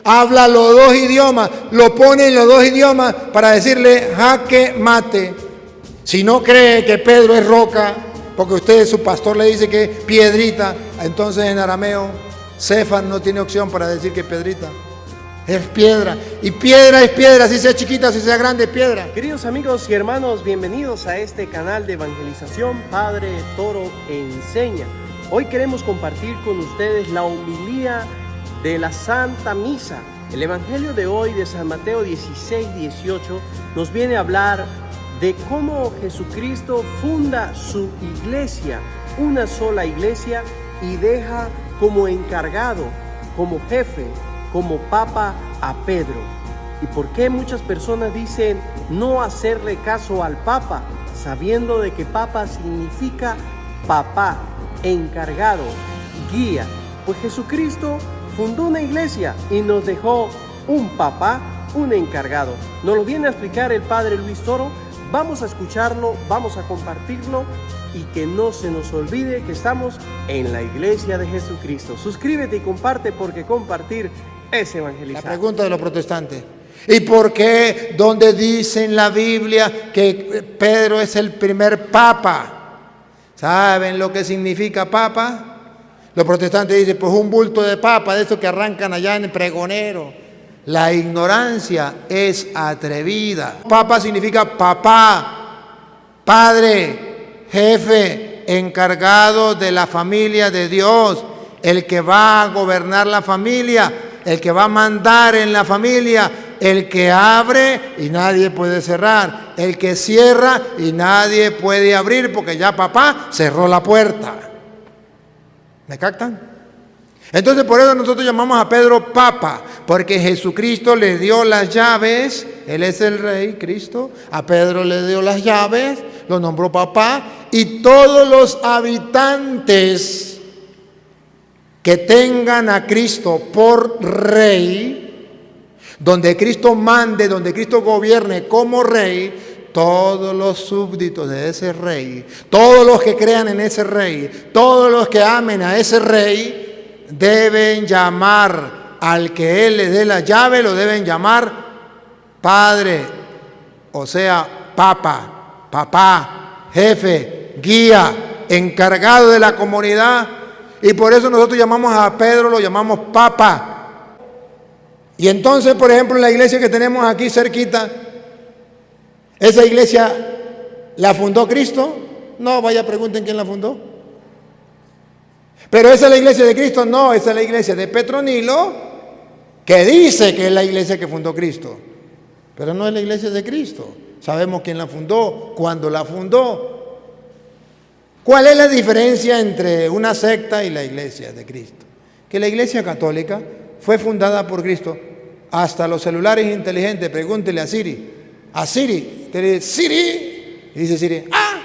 Habla los dos idiomas, lo pone en los dos idiomas para decirle jaque mate. Si no cree que Pedro es roca, porque usted, su pastor, le dice que es piedrita, entonces en arameo, Cefas no tiene opción para decir que es piedrita. Es piedra. Y piedra es piedra, si sea chiquita, si sea grande, es piedra. Queridos amigos y hermanos, bienvenidos a este canal de evangelización Padre Toro Enseña. Hoy queremos compartir con ustedes la homilía de la Santa Misa. El Evangelio de hoy de San Mateo 16-18 nos viene a hablar de cómo Jesucristo funda su iglesia, una sola iglesia, y deja como encargado, como jefe, como papa a Pedro. ¿Y por qué muchas personas dicen no hacerle caso al papa, sabiendo de que papa significa papá, encargado, guía? Pues Jesucristo fundó una iglesia y nos dejó un papá, un encargado. Nos lo viene a explicar el Padre Luis Toro. Vamos a escucharlo, vamos a compartirlo y que no se nos olvide que estamos en la iglesia de Jesucristo. Suscríbete y comparte, porque compartir es evangelizar. La pregunta de los protestantes: ¿y por qué donde dice en la Biblia que Pedro es el primer papa? ¿Saben lo que significa papa? Los protestantes dicen, pues un bulto de papa, de esos que arrancan allá en el pregonero. La ignorancia es atrevida. Papa significa papá, padre, jefe, encargado de la familia de Dios, el que va a gobernar la familia, el que va a mandar en la familia, el que abre y nadie puede cerrar, el que cierra y nadie puede abrir, porque ya papá cerró la puerta. ¿Me captan? Entonces por eso nosotros llamamos a Pedro papa, porque Jesucristo le dio las llaves. Él es el rey, Cristo. A Pedro le dio las llaves, lo nombró papá, y todos los habitantes que tengan a Cristo por rey, donde Cristo mande, donde Cristo gobierne como rey, todos los súbditos de ese rey, todos los que crean en ese rey, todos los que amen a ese rey, deben llamar al que Él les dé la llave, lo deben llamar padre, o sea, papa, papá, jefe, guía, encargado de la comunidad. Y por eso nosotros llamamos a Pedro, lo llamamos papa. Y entonces, por ejemplo, la iglesia que tenemos aquí cerquita, ¿esa iglesia la fundó Cristo? No, vaya, pregunten quién la fundó. Pero esa es la iglesia de Cristo. No, esa es la iglesia de Petronilo, que dice que es la iglesia que fundó Cristo. Pero no es la iglesia de Cristo. Sabemos quién la fundó, cuándo la fundó. ¿Cuál es la diferencia entre una secta y la iglesia de Cristo? Que la iglesia católica fue fundada por Cristo. Hasta los celulares inteligentes, pregúntele a Siri. A Siri, te dice Siri, y dice Siri, ¡ah!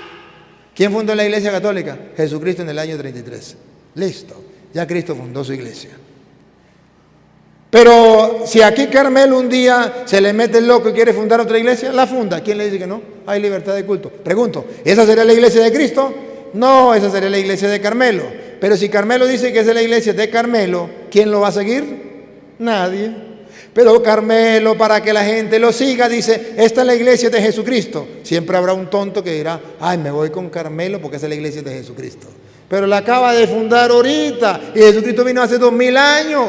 ¿Quién fundó la iglesia católica? Jesucristo en el año 33. Listo, ya Cristo fundó su iglesia. Pero si aquí Carmelo un día se le mete el loco y quiere fundar otra iglesia, la funda. ¿Quién le dice que no? Hay libertad de culto. Pregunto, ¿esa sería la iglesia de Cristo? No, esa sería la iglesia de Carmelo. Pero si Carmelo dice que esa es la iglesia de Carmelo, ¿quién lo va a seguir? Nadie. Pero Carmelo, para que la gente lo siga, dice, esta es la iglesia de Jesucristo. Siempre habrá un tonto que dirá, ay, me voy con Carmelo porque esa es la iglesia de Jesucristo. Pero la acaba de fundar ahorita y Jesucristo vino hace 2000 años.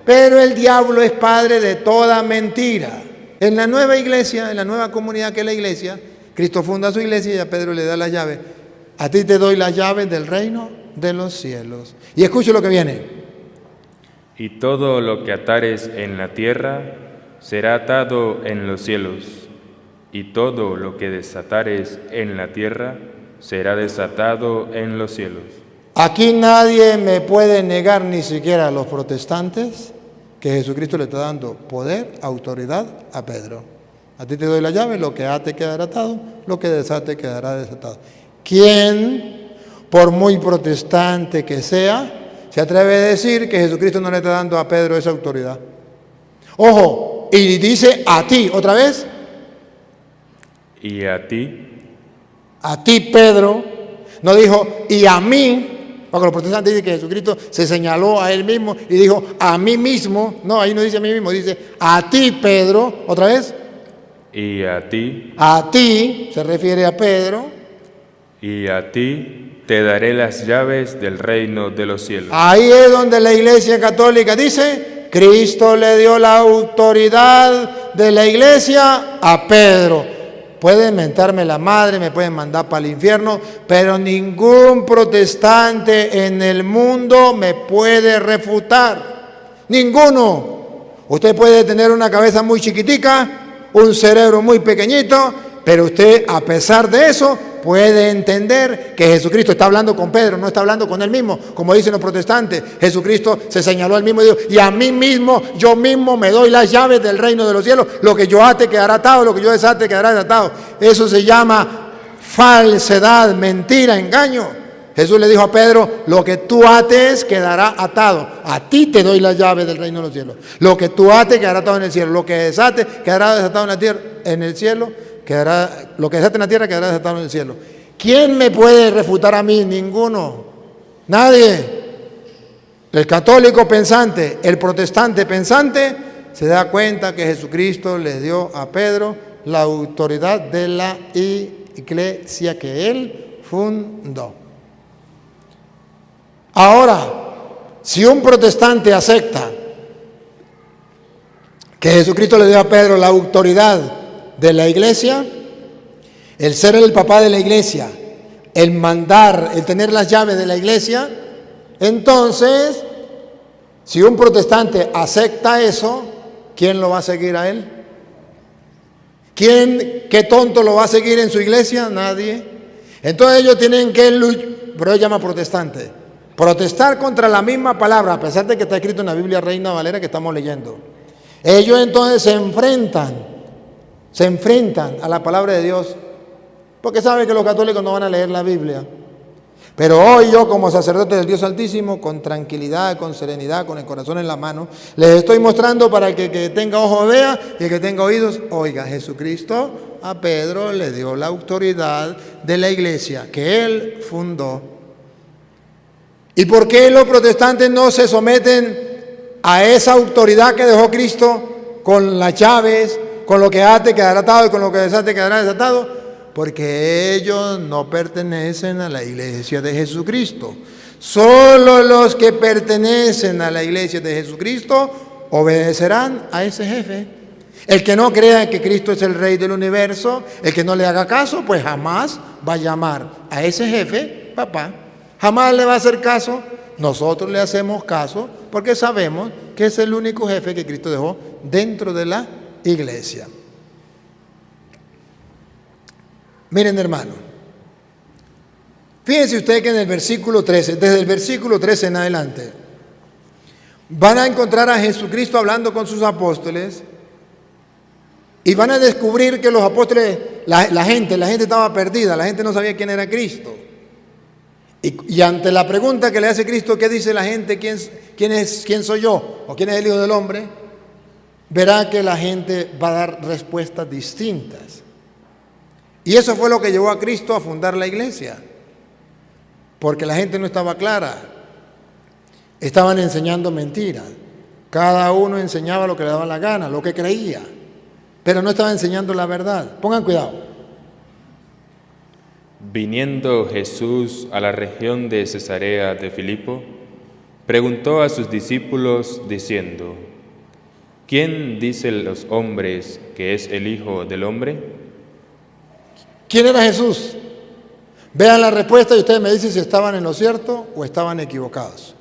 Pero el diablo es padre de toda mentira. En la nueva iglesia, en la nueva comunidad que es la iglesia, Cristo funda su iglesia y a Pedro le da las llaves. A ti te doy las llaves del reino de los cielos. Y escuche lo que viene. Y todo lo que atares en la tierra será atado en los cielos, y todo lo que desatares en la tierra será desatado en los cielos. Aquí nadie me puede negar, ni siquiera a los protestantes, que Jesucristo le está dando poder, autoridad a Pedro. A ti te doy la llave, lo que ate quedará atado, lo que desate quedará desatado. ¿Quién, por muy protestante que sea, se atreve a decir que Jesucristo no le está dando a Pedro esa autoridad? Ojo, y dice a ti, otra vez. Y a ti, Pedro, no dijo y a mí, Porque los protestantes dicen que Jesucristo se señaló a él mismo y dijo, a mí mismo. No, ahí no dice a mí mismo, dice, a ti, Pedro. ¿Otra vez? Y a ti. A ti, se refiere a Pedro. Y a ti te daré las llaves del reino de los cielos. Ahí es donde la Iglesia Católica dice, Cristo le dio la autoridad de la Iglesia a Pedro. Pueden mentarme la madre, me pueden mandar para el infierno, pero ningún protestante en el mundo me puede refutar. Ninguno. Usted puede tener una cabeza muy chiquitica, un cerebro muy pequeñito, pero usted, a pesar de eso, puede entender que Jesucristo está hablando con Pedro, no está hablando con él mismo, como dicen los protestantes. Jesucristo se señaló al mismo y dijo, y a mí mismo, yo mismo me doy las llaves del reino de los cielos. Lo que yo ate quedará atado, lo que yo desate quedará desatado. Eso se llama falsedad, mentira, engaño. Jesús le dijo a Pedro, lo que tú ates quedará atado. A ti te doy las llaves del reino de los cielos. Lo que tú ates quedará atado en el cielo. Lo que desate quedará desatado en la tierra, en el cielo. Lo que desate en la tierra quedará desatado en el cielo. ¿Quién me puede refutar a mí? Ninguno. Nadie. El católico pensante, el protestante pensante, se da cuenta que Jesucristo le dio a Pedro la autoridad de la iglesia que él fundó. Ahora, si un protestante acepta que Jesucristo le dio a Pedro la autoridad de la iglesia, el ser el papá de la iglesia, el mandar, el tener las llaves de la iglesia, entonces, si un protestante acepta eso, ¿quién lo va a seguir a él? ¿Qué tonto lo va a seguir en su iglesia? Nadie. Entonces ellos tienen que luchar, pero ellos llaman protestante, protestar contra la misma palabra, a pesar de que está escrito en la Biblia Reina Valera que estamos leyendo. Ellos entonces se enfrentan a la palabra de Dios, porque saben que los católicos no van a leer la Biblia. Pero hoy yo, como sacerdote del Dios Altísimo, con tranquilidad, con serenidad, con el corazón en la mano, les estoy mostrando para que el que tenga ojos vea y el que tenga oídos oiga. Jesucristo a Pedro le dio la autoridad de la iglesia que él fundó. ¿Y por qué los protestantes no se someten a esa autoridad que dejó Cristo con las llaves, con lo que ate quedará atado y con lo que desate quedará desatado? Porque ellos no pertenecen a la iglesia de Jesucristo. Solo los que pertenecen a la iglesia de Jesucristo obedecerán a ese jefe. El que no crea que Cristo es el Rey del universo, el que no le haga caso, pues jamás va a llamar a ese jefe papá. Jamás le va a hacer caso. Nosotros le hacemos caso porque sabemos que es el único jefe que Cristo dejó dentro de la iglesia. Miren, hermano, fíjense ustedes que en el versículo 13, desde el versículo 13 en adelante, van a encontrar a Jesucristo hablando con sus apóstoles y van a descubrir que los apóstoles, la gente estaba perdida, la gente no sabía quién era Cristo. Y ante la pregunta que le hace Cristo, ¿qué dice la gente? ¿Quién soy yo? ¿O quién es el Hijo del Hombre? Verá que la gente va a dar respuestas distintas. Y eso fue lo que llevó a Cristo a fundar la iglesia, porque la gente no estaba clara, estaban enseñando mentiras, cada uno enseñaba lo que le daba la gana, lo que creía, pero no estaba enseñando la verdad. Pongan cuidado. Viniendo Jesús a la región de Cesarea de Filipo, preguntó a sus discípulos diciendo: ¿Quién dicen los hombres que es el Hijo del Hombre? ¿Quién era Jesús? Vean la respuesta y ustedes me dicen si estaban en lo cierto o estaban equivocados.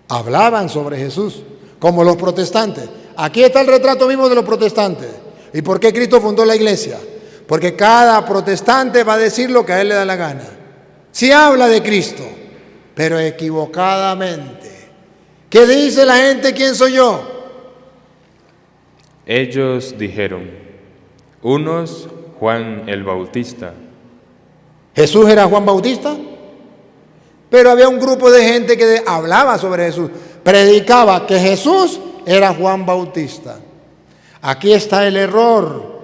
Hablaban sobre Jesús, como los protestantes. Aquí está el retrato mismo de los protestantes. ¿Y por qué Cristo fundó la iglesia? Porque cada protestante va a decir lo que a él le da la gana. Sí habla de Cristo, pero equivocadamente. ¿Qué dice la gente? ¿Quién soy yo? Ellos dijeron: unos Juan el Bautista. ¿Jesús era Juan Bautista? Pero había un grupo de gente que hablaba sobre Jesús, predicaba que Jesús era Juan Bautista. Aquí está el error.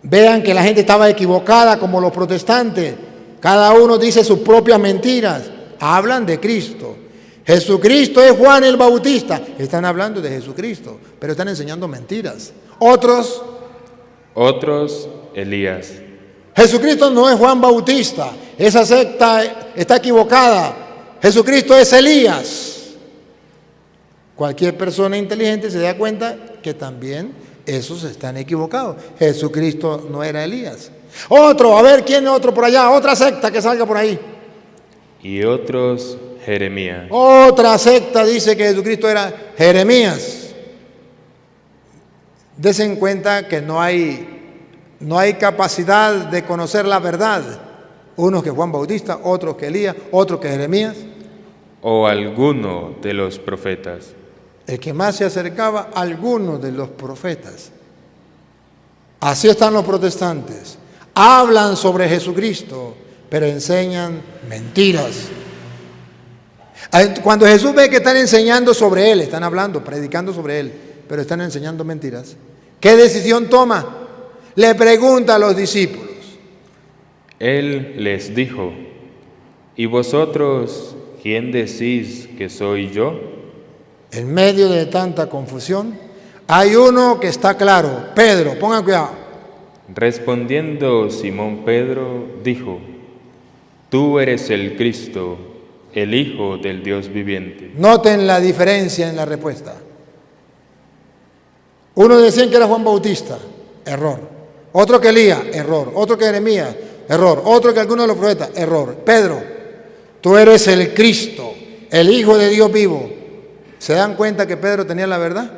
Vean que la gente estaba equivocada como los protestantes. Cada uno dice sus propias mentiras. hablan de Cristo. Jesucristo es Juan el Bautista. Están hablando de Jesucristo, pero están enseñando mentiras. Otros, Elías. Jesucristo no es Juan Bautista. Esa secta está equivocada. Jesucristo es Elías. Cualquier persona inteligente se da cuenta que también esos están equivocados. Jesucristo no era Elías. Otro, a ver, ¿quién es otro por allá? Otra secta que salga por ahí. Y otros, Jeremías. Otra secta dice que Jesucristo era Jeremías. Desen cuenta que no hay capacidad de conocer la verdad. Unos que Juan Bautista, otros que Elías, otros que Jeremías. O alguno de los profetas. El que más se acercaba a alguno de los profetas. Así están los protestantes. Hablan sobre Jesucristo, pero enseñan mentiras. Cuando Jesús ve que están enseñando sobre Él, están hablando, predicando sobre Él, pero están enseñando mentiras, ¿qué decisión toma? Le pregunta a los discípulos. Él les dijo: ¿y vosotros quién decís que soy yo? En medio de tanta confusión, hay uno que está claro, Pedro, pongan cuidado. Respondiendo Simón Pedro, dijo: Tú eres el Cristo, el Hijo del Dios viviente. Noten la diferencia en la respuesta. Uno decían que era Juan Bautista, error. Otro que Elías, error. Otro que Jeremías, error. Otro que alguno de los profetas, error. Pedro, tú eres el Cristo, el Hijo de Dios vivo. ¿Se dan cuenta que Pedro tenía la verdad?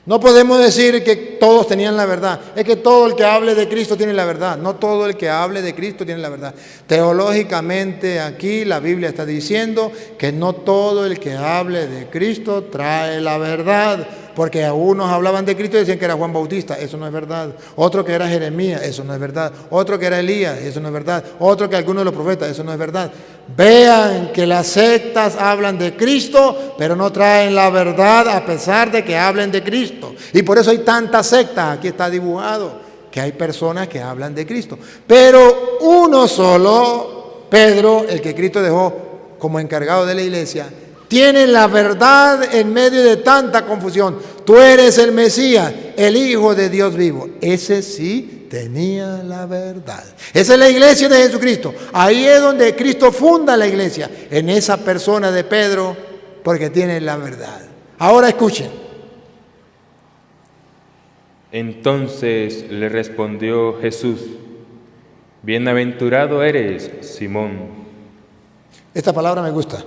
No podemos decir que todos tenían la verdad. Es que todo el que hable de Cristo tiene la verdad. No todo el que hable de Cristo tiene la verdad. Teológicamente aquí la Biblia está diciendo que no todo el que hable de Cristo trae la verdad. Porque algunos hablaban de Cristo y decían que era Juan Bautista. Eso no es verdad. Otro que era Jeremías. Eso no es verdad. Otro que era Elías. Eso no es verdad. Otro que alguno de los profetas. Eso no es verdad. Vean que las sectas hablan de Cristo, pero no traen la verdad a pesar de que hablen de Cristo. Y por eso hay tantas sectas. Aquí está dibujado que hay personas que hablan de Cristo. Pero uno solo, Pedro, el que Cristo dejó como encargado de la iglesia, tiene la verdad en medio de tanta confusión. Tú eres el Mesías, el Hijo de Dios vivo. Ese sí tenía la verdad. Esa es la iglesia de Jesucristo. Ahí es donde Cristo funda la iglesia, en esa persona de Pedro, porque tiene la verdad. Ahora escuchen. Entonces le respondió Jesús: Bienaventurado eres, Simón. Esta palabra me gusta.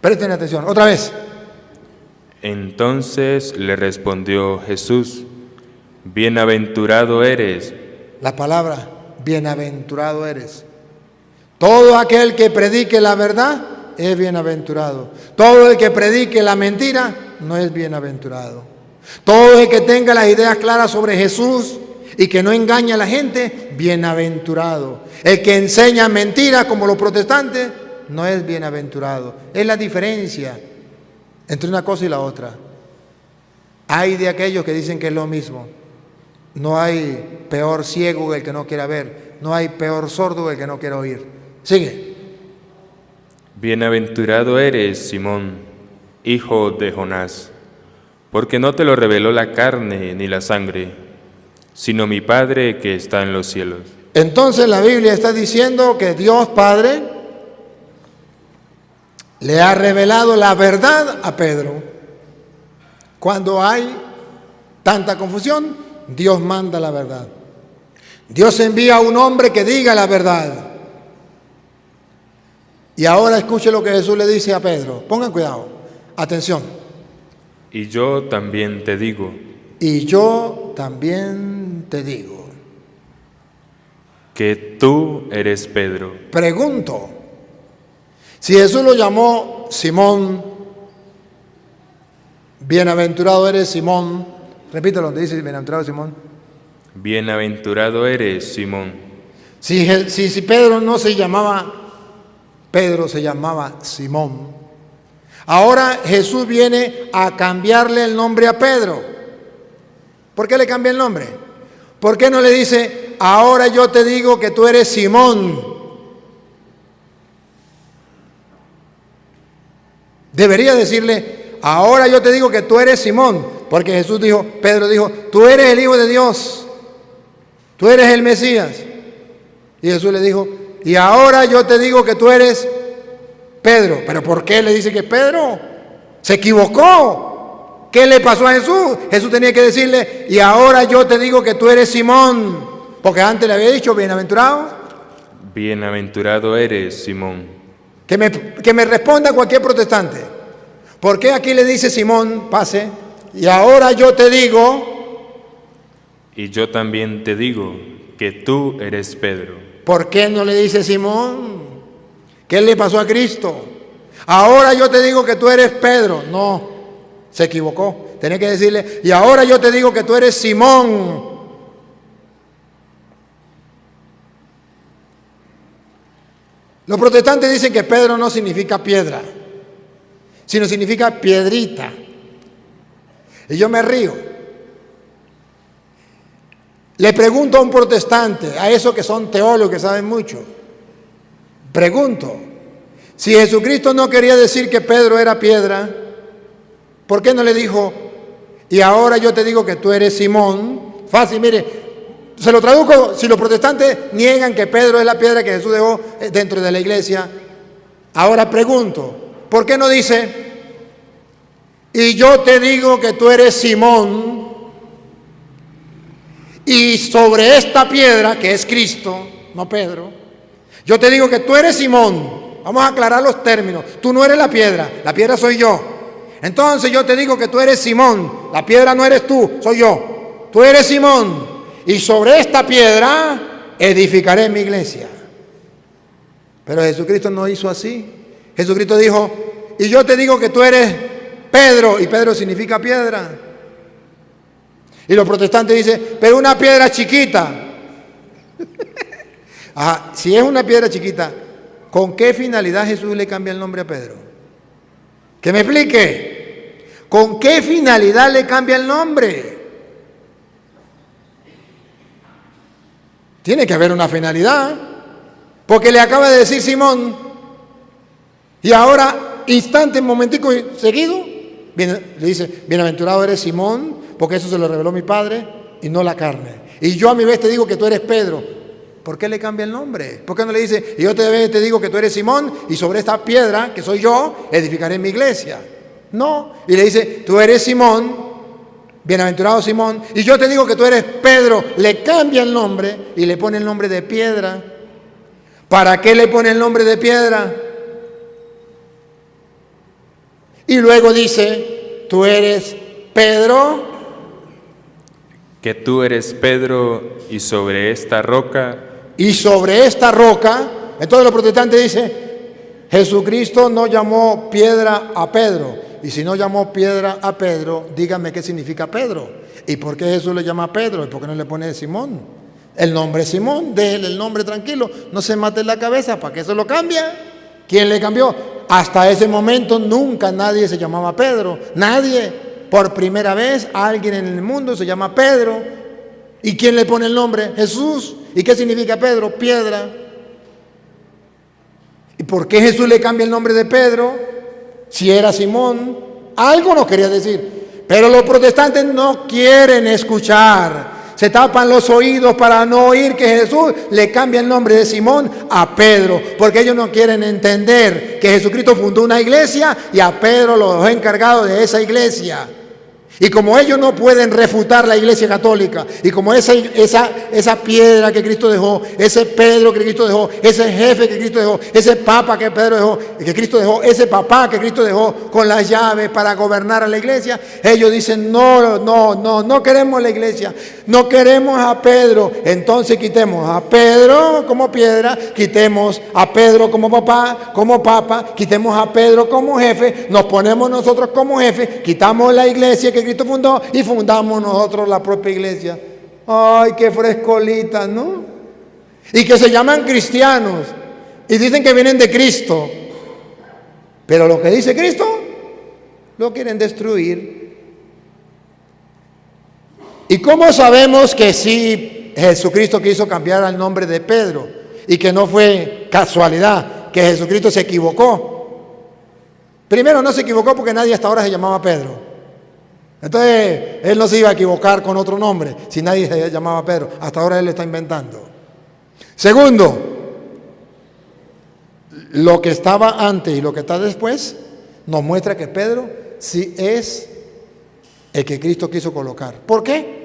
Presten atención, otra vez. Entonces le respondió Jesús: Bienaventurado eres. La palabra, bienaventurado eres. Todo aquel que predique la verdad es bienaventurado. Todo el que predique la mentira no es bienaventurado. Todo el que tenga las ideas claras sobre Jesús y que no engaña a la gente, bienaventurado. El que enseña mentiras como los protestantes no es bienaventurado. Es la diferencia entre una cosa y la otra. Hay de aquellos que dicen que es lo mismo. No hay peor ciego que el que no quiera ver. No hay peor sordo que el que no quiera oír. Sigue. Bienaventurado eres, Simón, hijo de Jonás, porque no te lo reveló la carne ni la sangre, sino mi Padre que está en los cielos. Entonces la Biblia está diciendo que Dios Padre le ha revelado la verdad a Pedro. Cuando hay tanta confusión, Dios manda la verdad. Dios envía a un hombre que diga la verdad. Y ahora escuche lo que Jesús le dice a Pedro. Pongan cuidado. Atención. Y yo también te digo. Y yo también te digo. Que tú eres Pedro. Pregunto. Si Jesús lo llamó Simón, bienaventurado eres Simón. Repítelo donde dice bienaventurado Simón. Bienaventurado eres Simón. Si Pedro no se llamaba Pedro, se llamaba Simón. Ahora Jesús viene a cambiarle el nombre a Pedro. ¿Por qué le cambia el nombre? ¿Por qué no le dice, ahora yo te digo que tú eres Simón? Debería decirle, ahora yo te digo que tú eres Simón, porque Jesús dijo, Pedro dijo, tú eres el Hijo de Dios, tú eres el Mesías. Y Jesús le dijo, y ahora yo te digo que tú eres Pedro. ¿Pero por qué le dice que es Pedro? Se equivocó. ¿Qué le pasó a Jesús? Jesús tenía que decirle, y ahora yo te digo que tú eres Simón, porque antes le había dicho, bienaventurado. Bienaventurado eres, Simón. Que me responda cualquier protestante. ¿Por qué aquí le dice Simón, pase, y ahora yo te digo? Y yo también te digo que tú eres Pedro. ¿Por qué no le dice Simón? ¿Qué le pasó a Cristo? Ahora yo te digo que tú eres Pedro. No, se equivocó. Tenía que decirle, y ahora yo te digo que tú eres Simón. Los protestantes dicen que Pedro no significa piedra, sino significa piedrita. Y yo me río. Le pregunto a un protestante, a esos que son teólogos, que saben mucho, pregunto, si Jesucristo no quería decir que Pedro era piedra, ¿por qué no le dijo, y ahora yo te digo que tú eres Simón? Fácil, mire, se lo traduzco, si los protestantes niegan que Pedro es la piedra que Jesús dejó dentro de la iglesia, ahora pregunto, ¿por qué no dice, y yo te digo que tú eres Simón, y sobre esta piedra, que es Cristo, no Pedro, yo te digo que tú eres Simón? Vamos a aclarar los términos. Tú no eres la piedra soy yo. Entonces yo te digo que tú eres Simón, la piedra no eres tú, soy yo. Tú eres Simón, y sobre esta piedra edificaré mi iglesia. Pero Jesucristo no hizo así. Jesucristo dijo, y yo te digo que tú eres Pedro, y Pedro significa piedra. Y los protestantes dicen, pero una piedra chiquita. Ajá, si es una piedra chiquita, ¿con qué finalidad Jesús le cambia el nombre a Pedro? Que me explique. ¿Con qué finalidad le cambia el nombre? Tiene que haber una finalidad. Porque le acaba de decir Simón. Y ahora, instante, momentico seguido, le dice, bienaventurado eres Simón, porque eso se lo reveló mi Padre y no la carne. Y yo a mi vez te digo que tú eres Pedro. ¿Por qué le cambia el nombre? ¿Por qué no le dice, y yo te digo que tú eres Simón, y sobre esta piedra, que soy yo, edificaré mi iglesia? No. Y le dice, tú eres Simón, bienaventurado Simón, y yo te digo que tú eres Pedro. Le cambia el nombre y le pone el nombre de piedra. ¿Para qué le pone el nombre de piedra? Y luego dice, tú eres Pedro. Que tú eres Pedro, y sobre esta roca. Y sobre esta roca, entonces los protestantes dicen, Jesucristo no llamó piedra a Pedro. Y si no llamó piedra a Pedro, dígame qué significa Pedro. ¿Y por qué Jesús le llama Pedro? ¿Y por qué no le pone Simón? El nombre Simón, déjele el nombre tranquilo, no se mate en la cabeza, ¿para qué eso lo cambia? ¿Quién le cambió? Hasta ese momento nunca nadie se llamaba Pedro, nadie. Por primera vez alguien en el mundo se llama Pedro. ¿Y quién le pone el nombre? Jesús. ¿Y qué significa Pedro? Piedra. ¿Y por qué Jesús le cambia el nombre de Pedro? Si era Simón, algo nos quería decir. Pero los protestantes no quieren escuchar. Se tapan los oídos para no oír que Jesús le cambia el nombre de Simón a Pedro, porque ellos no quieren entender que Jesucristo fundó una iglesia y a Pedro lo dejó encargado de esa iglesia. Y como ellos no pueden refutar la iglesia católica, y como esa piedra que Cristo dejó, ese Pedro que Cristo dejó, ese jefe que Cristo dejó, ese papa que Pedro dejó, que Cristo dejó, ese papá que Cristo dejó con las llaves para gobernar a la iglesia, ellos dicen, no queremos la iglesia, no queremos a Pedro. Entonces quitemos a Pedro como piedra, quitemos a Pedro como papá, quitemos a Pedro como jefe, nos ponemos nosotros como jefe, quitamos la iglesia que Cristo fundó y fundamos nosotros la propia iglesia. Ay, qué frescolita, ¿no? Y que se llaman cristianos y dicen que vienen de Cristo, pero lo que dice Cristo lo quieren destruir. ¿Y cómo sabemos que sí Jesucristo quiso cambiar el nombre de Pedro y que no fue casualidad, que Jesucristo se equivocó? Primero, no se equivocó porque nadie hasta ahora se llamaba Pedro. Entonces, él no se iba a equivocar con otro nombre si nadie se llamaba Pedro. Hasta ahora él lo está inventando. Segundo, lo que estaba antes y lo que está después nos muestra que Pedro sí es el que Cristo quiso colocar. ¿Por qué?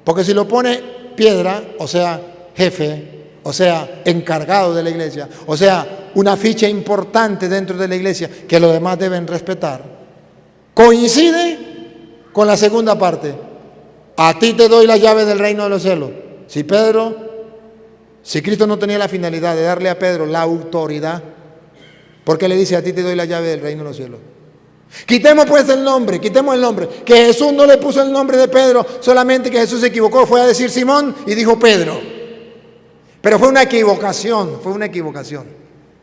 Porque si lo pone piedra, o sea, jefe, o sea, encargado de la iglesia, o sea, una ficha importante dentro de la iglesia que los demás deben respetar, coincide con la segunda parte. A ti te doy la llave del reino de los cielos. Si Cristo no tenía la finalidad de darle a Pedro la autoridad, ¿por qué le dice a ti te doy la llave del reino de los cielos? Quitemos pues el nombre, que Jesús no le puso el nombre de Pedro, solamente que Jesús se equivocó, fue a decir Simón y dijo Pedro. Pero fue una equivocación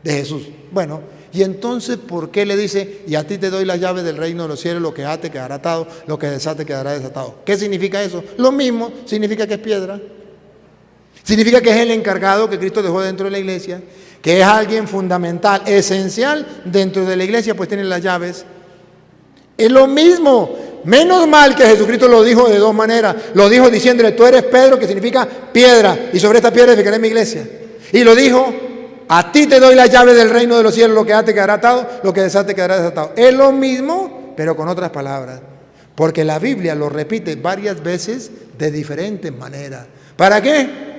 de Jesús. Bueno, y entonces, ¿por qué le dice, y a ti te doy la llave del reino de los cielos, lo que ate quedará atado, lo que desate quedará desatado? ¿Qué significa eso? Lo mismo, significa que es piedra. Significa que es el encargado que Cristo dejó dentro de la iglesia, que es alguien fundamental, esencial dentro de la iglesia, pues tiene las llaves. Es lo mismo. Menos mal que Jesucristo lo dijo de dos maneras. Lo dijo diciéndole, tú eres Pedro, que significa piedra, y sobre esta piedra edificaré mi iglesia. Y lo dijo, a ti te doy la llave del reino de los cielos, lo que ate quedará atado, lo que desate quedará desatado. Es lo mismo, pero con otras palabras. Porque la Biblia lo repite varias veces de diferentes maneras. ¿Para qué?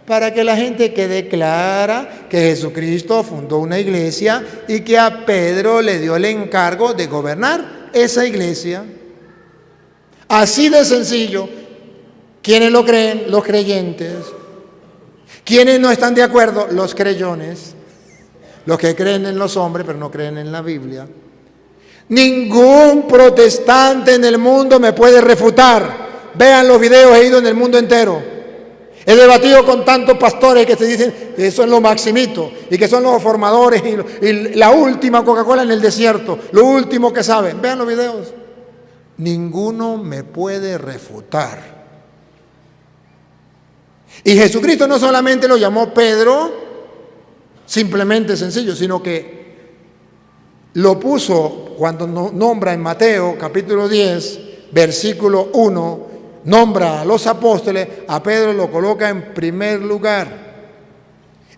Para que la gente quede clara que Jesucristo fundó una iglesia y que a Pedro le dio el encargo de gobernar esa iglesia. Así de sencillo. ¿Quiénes lo creen? Los creyentes. ¿Quiénes no están de acuerdo? Los creyentes. Los que creen en los hombres pero no creen en la Biblia. Ningún protestante en el mundo me puede refutar. Vean los videos, he ido en el mundo entero. He debatido con tantos pastores que se dicen que son los maximitos y que son los formadores y la última Coca-Cola en el desierto, lo último que saben. Vean los videos. Ninguno me puede refutar. Y Jesucristo no solamente lo llamó Pedro, simplemente sencillo, sino que lo puso cuando nombra en Mateo capítulo 10, versículo 1, nombra a los apóstoles, a Pedro lo coloca en primer lugar.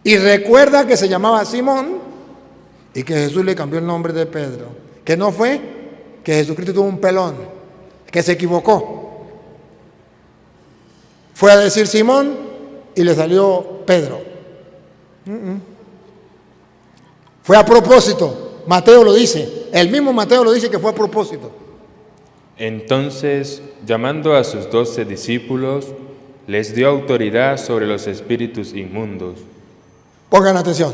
Y recuerda que se llamaba Simón y que Jesús le cambió el nombre de Pedro. Que no fue que Jesucristo tuvo un pelón, que se equivocó. Fue a decir Simón y le salió Pedro. Fue a propósito. Mateo lo dice. El mismo Mateo lo dice que fue a propósito. Entonces, llamando a sus 12 discípulos, les dio autoridad sobre los espíritus inmundos. Pongan atención.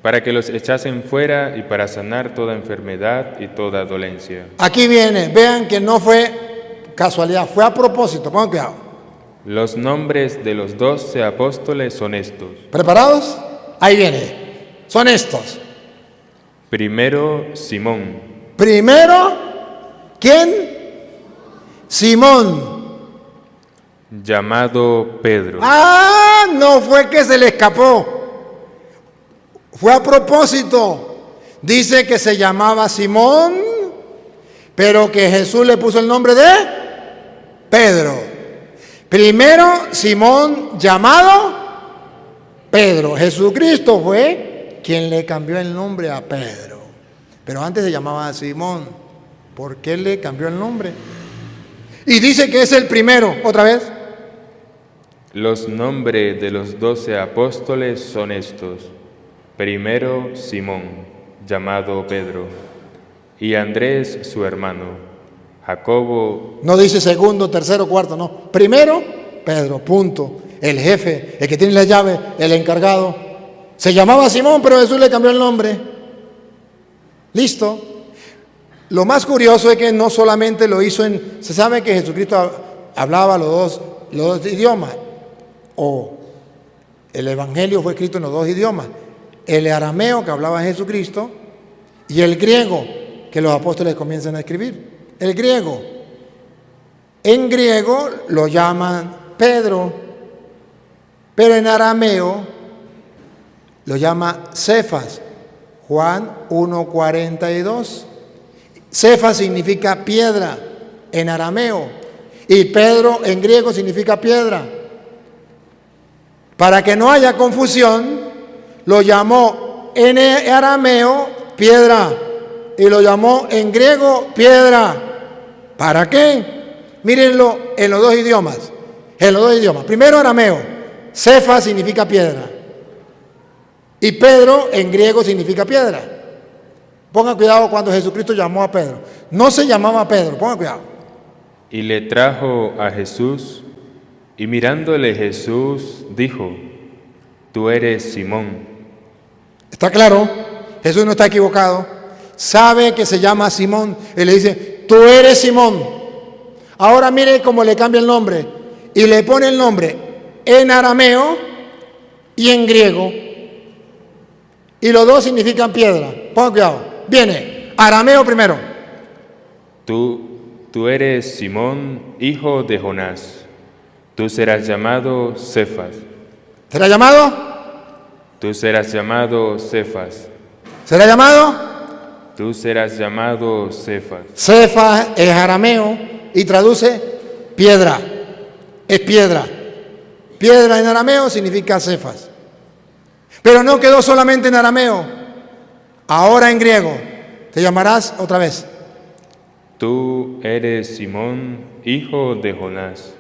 Para que los echasen fuera y para sanar toda enfermedad y toda dolencia. Aquí viene, vean que no fue casualidad, fue a propósito, pongan cuidado. Los nombres de los 12 apóstoles son estos. ¿Preparados? Ahí viene. Son estos. Primero, Simón. Primero, ¿quién? Simón. Llamado Pedro. Ah, no fue que se le escapó. Fue a propósito. Dice que se llamaba Simón, pero que Jesús le puso el nombre de Pedro. Primero, Simón llamado Pedro. Jesucristo fue quien le cambió el nombre a Pedro. Pero antes se llamaba Simón. ¿Por qué le cambió el nombre? Y dice que es el primero, otra vez. Los nombres de los 12 apóstoles son estos. Primero, Simón, llamado Pedro, y Andrés, su hermano, Jacobo. No dice segundo, tercero, cuarto, no. Primero, Pedro, punto. El jefe, el que tiene la llave, el encargado. Se llamaba Simón, pero Jesús le cambió el nombre. Listo. Lo más curioso es que no solamente lo hizo se sabe que Jesucristo hablaba los dos idiomas, o el Evangelio fue escrito en los dos idiomas. El arameo que hablaba Jesucristo y el griego que los apóstoles comienzan a escribir. El griego. En griego lo llaman Pedro, pero en arameo lo llama Cefas. Juan 1:42. Cefas significa piedra en arameo y Pedro en griego significa piedra. Para que no haya confusión, lo llamó en arameo piedra y lo llamó en griego piedra. ¿Para qué? Mírenlo en los dos idiomas. En los dos idiomas. Primero arameo, Cefas significa piedra y Pedro en griego significa piedra. Pongan cuidado cuando Jesucristo llamó a Pedro. No se llamaba Pedro, pongan cuidado. Y le trajo a Jesús, y mirándole Jesús dijo: Tú eres Simón. ¿Está claro? Jesús no está equivocado. Sabe que se llama Simón. Él le dice: Tú eres Simón. Ahora mire cómo le cambia el nombre. Y le pone el nombre en arameo y en griego. Y los dos significan piedra. Pongan cuidado. Viene, arameo primero. Tú eres Simón, hijo de Jonás. Tú serás llamado Cefas. ¿Será llamado? Tú serás llamado Cefas. ¿Será llamado? Tú serás llamado Cefas. Cefas es arameo y traduce piedra. Es piedra. Piedra en arameo significa Cefas. Pero no quedó solamente en arameo. Ahora en griego, te llamarás otra vez. Tú eres Simón, hijo de Jonás.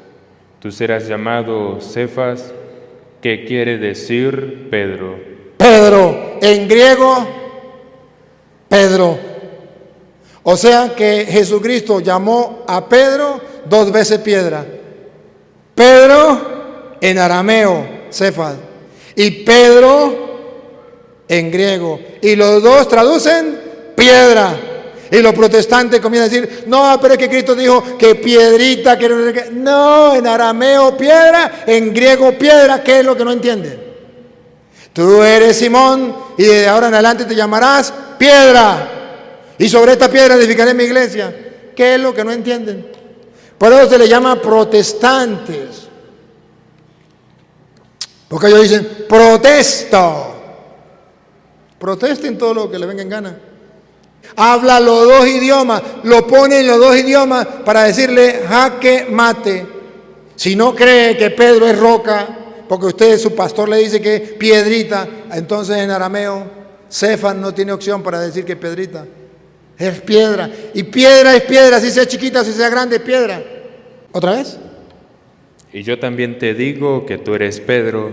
Tú serás llamado Cefas, que quiere decir Pedro. Pedro, en griego, Pedro. O sea que Jesucristo llamó a Pedro 2 veces piedra. Pedro en arameo, Cefas. Y Pedro en griego, y los dos traducen piedra. Y los protestantes comienzan a decir: no, pero es que Cristo dijo que piedrita, que no, en arameo piedra, en griego piedra. ¿Qué es lo que no entienden? Tú eres Simón y de ahora en adelante te llamarás piedra, y sobre esta piedra edificaré mi iglesia. ¿Qué es lo que no entienden? Por eso se le llama protestantes, porque ellos dicen: protesto. Protesten todo lo que le venga en gana. Habla los dos idiomas, lo pone en los dos idiomas para decirle jaque mate. Si no cree que Pedro es roca, porque usted, su pastor, le dice que es piedrita, entonces en arameo, Cefas no tiene opción para decir que es piedrita. Es piedra. Y piedra es piedra, si sea chiquita, si sea grande, es piedra. ¿Otra vez? Y yo también te digo que tú eres Pedro,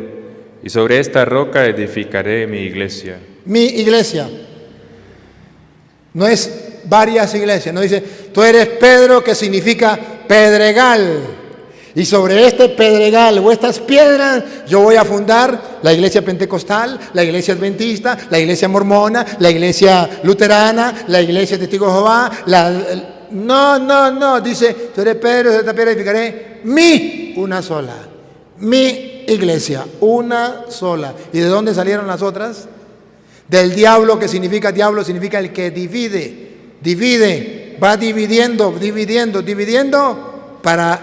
y sobre esta roca edificaré mi iglesia. Mi iglesia. No es varias iglesias, no dice: tú eres Pedro, que significa pedregal. Y sobre este pedregal o estas piedras yo voy a fundar la iglesia pentecostal, la iglesia adventista, la iglesia mormona, la iglesia luterana, la iglesia testigo de Jehová. No, dice: tú eres Pedro, sobre esta piedra edificaré una sola. Mi iglesia, una sola. ¿Y de dónde salieron las otras? Del diablo, que significa diablo, significa el que divide, va dividiendo para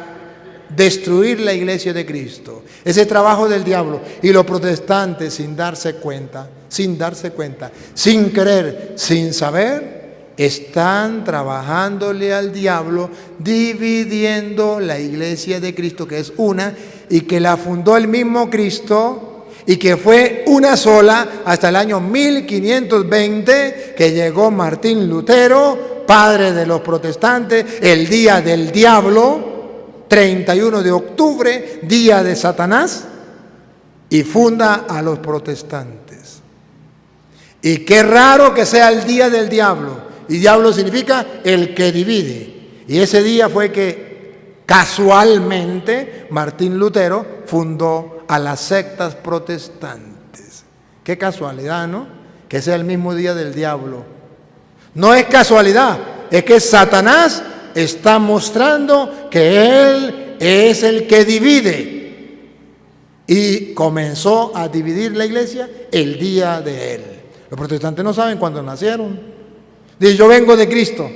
destruir la iglesia de Cristo. Ese es trabajo del diablo. Y los protestantes, sin darse cuenta, sin querer, sin saber, están trabajándole al diablo, dividiendo la iglesia de Cristo, que es una, y que la fundó el mismo Cristo, y que fue una sola hasta el año 1520, que llegó Martín Lutero, padre de los protestantes, el día del diablo, 31 de octubre, día de Satanás, y funda a los protestantes. Y qué raro que sea el día del diablo. Y diablo significa el que divide. Y ese día fue que casualmente Martín Lutero fundó a las sectas protestantes. Qué casualidad, ¿no? Que sea el mismo día del diablo. No es casualidad, es que Satanás está mostrando que él es el que divide. Y comenzó a dividir la iglesia el día de él. Los protestantes no saben cuándo nacieron. Dice: yo vengo de Cristo.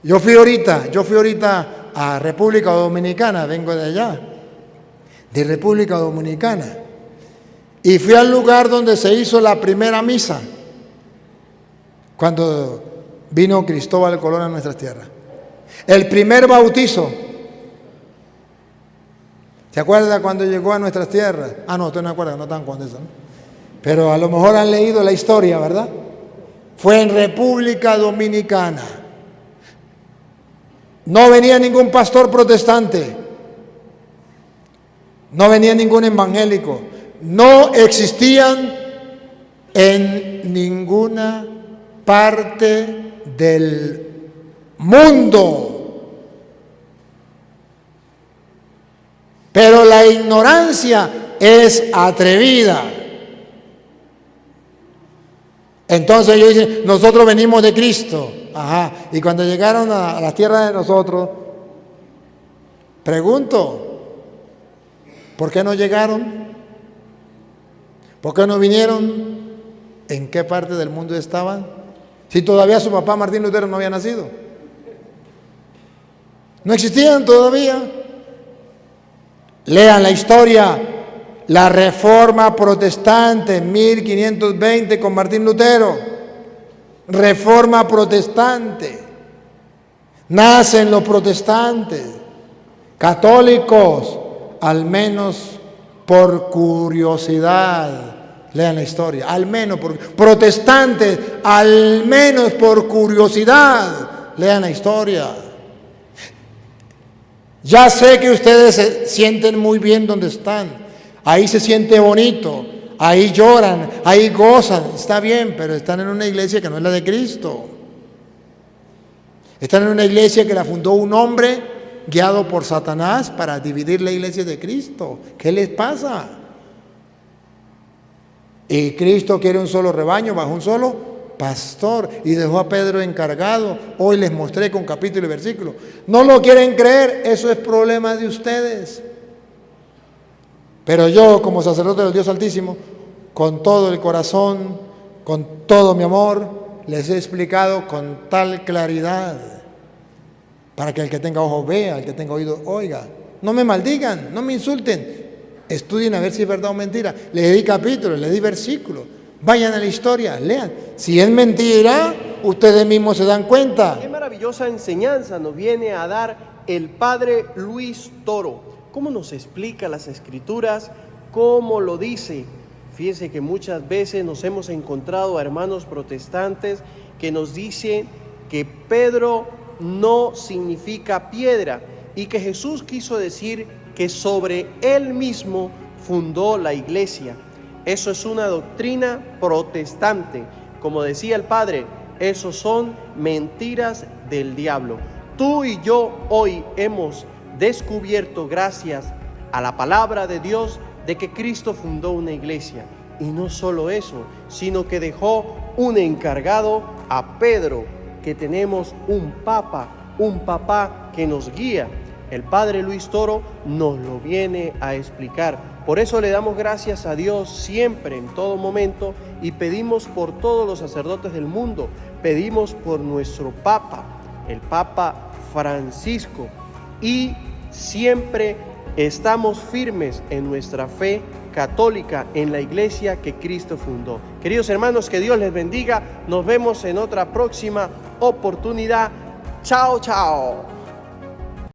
Yo fui ahorita a República Dominicana, vengo de allá, de República Dominicana. Y fui al lugar donde se hizo la primera misa. Cuando vino Cristóbal Colón a nuestras tierras. El primer bautizo. ¿Se acuerda cuando llegó a nuestras tierras? No, ustedes no acuerdan, no están con eso, ¿no? Pero a lo mejor han leído la historia, ¿verdad? Fue en República Dominicana. No venía ningún pastor protestante. No venía ningún evangélico. No existían en ninguna parte del mundo. Pero la ignorancia es atrevida. Entonces ellos dicen, nosotros venimos de Cristo. Ajá. Y cuando llegaron a la tierra de nosotros, pregunto, ¿por qué no llegaron? ¿Por qué no vinieron? ¿En qué parte del mundo estaban? Si todavía su papá Martín Lutero no había nacido. No existían todavía. Lean la historia. La Reforma Protestante, 1520 con Martín Lutero. Reforma Protestante. Nacen los protestantes. Católicos, al menos por curiosidad. Lean la historia, al menos por protestantes, al menos por curiosidad, lean la historia. Ya sé que ustedes se sienten muy bien donde están, ahí se siente bonito, ahí lloran, ahí gozan, está bien, pero están en una iglesia que no es la de Cristo. Están en una iglesia que la fundó un hombre guiado por Satanás para dividir la iglesia de Cristo. ¿Qué les pasa? Y Cristo quiere un solo rebaño bajo un solo pastor y dejó a Pedro encargado. Hoy les mostré con capítulo y versículo. No lo quieren creer, eso es problema de ustedes. Pero yo, como sacerdote del Dios Altísimo, con todo el corazón, con todo mi amor, les he explicado con tal claridad para que el que tenga ojos vea, el que tenga oído oiga. No me maldigan, no me insulten. Estudien a ver si es verdad o mentira. Les di capítulos, les di versículos. Vayan a la historia, lean. Si es mentira, ustedes mismos se dan cuenta. Qué maravillosa enseñanza nos viene a dar el Padre Luis Toro. ¿Cómo nos explica las Escrituras? ¿Cómo lo dice? Fíjense que muchas veces nos hemos encontrado a hermanos protestantes que nos dicen que Pedro no significa piedra y que Jesús quiso decir que sobre él mismo fundó la iglesia. Eso es una doctrina protestante. Como decía el Padre, esos son mentiras del diablo. Tú y yo hoy hemos descubierto, gracias a la palabra de Dios, de que Cristo fundó una iglesia. Y no solo eso, sino que dejó un encargado a Pedro, que tenemos un papá que nos guía. El Padre Luis Toro nos lo viene a explicar. Por eso le damos gracias a Dios siempre, en todo momento, y pedimos por todos los sacerdotes del mundo. Pedimos por nuestro Papa, el Papa Francisco, y siempre estamos firmes en nuestra fe católica, en la iglesia que Cristo fundó. Queridos hermanos, que Dios les bendiga. Nos vemos en otra próxima oportunidad. Chao, chao.